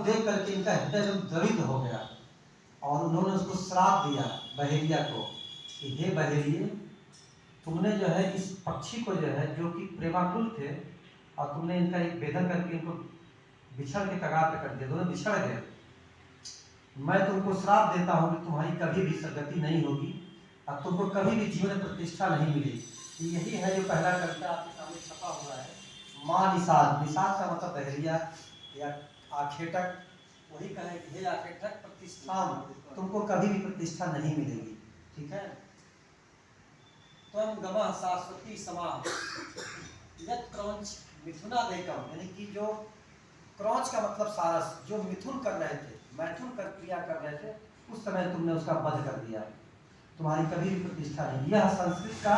देख करके इनका हृदय एकदम द्रवित हो गया और उन्होंने उसको श्राप दिया बहेलिया को कि हे बहेलिए, तुमने जो है इस पक्षी को जो है, जो कि प्रेमाकुल थे, और तुमने इनका एक भेदन करके इनको बिछड़ के कगार पे कर दिया, दोनों बिछड़ गए। मैं तुमको श्राप देता हूँ कि तुम्हारी कभी भी सदगति नहीं होगी और तुमको कभी भी जीवन प्रतिष्ठा नहीं मिलेगी। यही है जो पहला कविता आपके सामने छपा हुआ है, माँ निषाद। निषाद का मतलब बहेलिया या आखेटक, वही कहे कि हे आखेटक प्रतिष्ठा, तुमको कभी भी प्रतिष्ठा नहीं मिलेगी। ठीक है। त्वं गमः शाश्वती समा यत् क्रौंच मिथुनादेकम, यानी कि जो क्रौंच का मतलब सारस, जो मिथुन कर रहे थे, मैथुन कर क्रिया कर रहे थे, उस समय तुमने उसका वध कर दिया, तुम्हारी कभी भी प्रतिष्ठा नहीं। यह संस्कृत का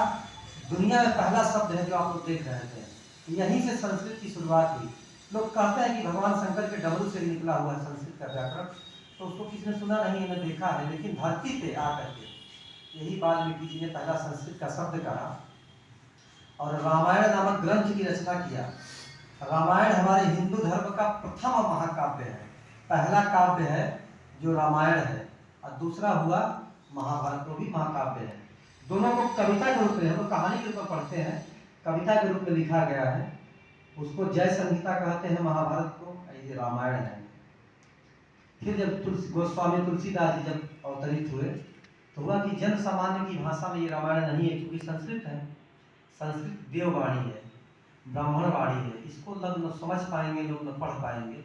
दुनिया में पहला शब्द है जो आप लोग देख रहे थे। यहीं से संस्कृत की शुरुआत हुई। लोग कहते हैं कि भगवान शंकर के डमरू से निकला हुआ है संस्कृत का व्याकरण, तो उसको किसी ने सुना नहीं है, देखा है, लेकिन धरती पे आकर के यही वाल्मीकि जी ने पहला संस्कृत का शब्द कहा और रामायण नामक ग्रंथ की रचना किया। रामायण हमारे हिंदू धर्म का प्रथम महाकाव्य है। पहला काव्य है जो रामायण है और दूसरा हुआ महाभारत, वो भी महाकाव्य है। दोनों को कविता के रूप में, हम लोग कहानी के रूप में पढ़ते हैं, कविता के रूप में लिखा गया है। उसको जय संहिता कहते हैं महाभारत को, ये रामायण है। फिर जब गोस्वामी तुलसीदास जी जब अवतरित हुए तो हुआ कि जन सामान्य की भाषा में ये रामायण नहीं है, क्योंकि संस्कृत है, संस्कृत देववाणी है, ब्राह्मण वाणी है, इसको लोग न समझ पाएंगे, लोग न पढ़ पाएंगे।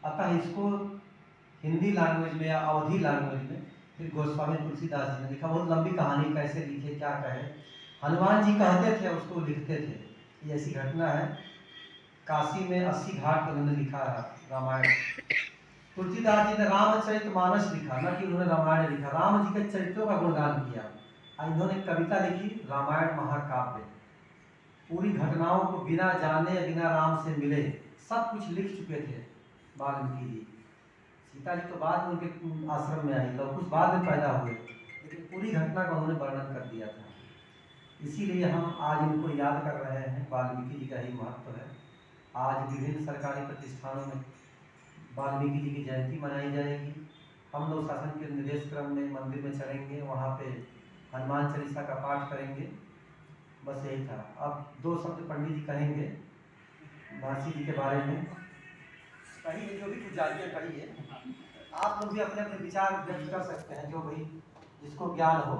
अतः इसको हिंदी लैंग्वेज में या अवधी लैंग्वेज में फिर गोस्वामी तुलसीदास जी ने लिखा। बहुत लंबी कहानी, कैसे लिखे क्या कहे। हनुमान जी कहते थे, उसको लिखते थे। ये ऐसी घटना है, काशी में 80 घाट पर उन्होंने लिखा है रामायण। तुलसीदास जी ने रामचरितमानस लिखा, न कि उन्होंने रामायण लिखा। राम जी के चरित्रों का गुणगान किया। इन्होंने कविता लिखी रामायण महाकाव्य। पूरी घटनाओं को बिना जाने या बिना राम से मिले सब कुछ लिख चुके थे वाल्मीकि जी। सीता जी तो बाद में उनके आश्रम में आई, लव कुश बाद में पैदा हुए, लेकिन पूरी घटना का उन्होंने वर्णन कर दिया था। इसीलिए हम आज इनको याद कर रहे हैं, वाल्मीकि जी का ही महत्व है। आज विभिन्न सरकारी प्रतिष्ठानों में वाल्मीकि जी की जयंती मनाई जाएगी। हम लोग शासन के निर्देश क्रम में मंदिर में चलेंगे, वहाँ पे हनुमान चालीसा का पाठ करेंगे। बस यही था। अब 2 शब्द पंडित जी कहेंगे महर्षि जी के बारे में। कहिए, जो भी कुछ जानिए कहिए। आप लोग भी अपने अपने विचार व्यक्त कर सकते हैं, जो भी जिसको ज्ञान हो।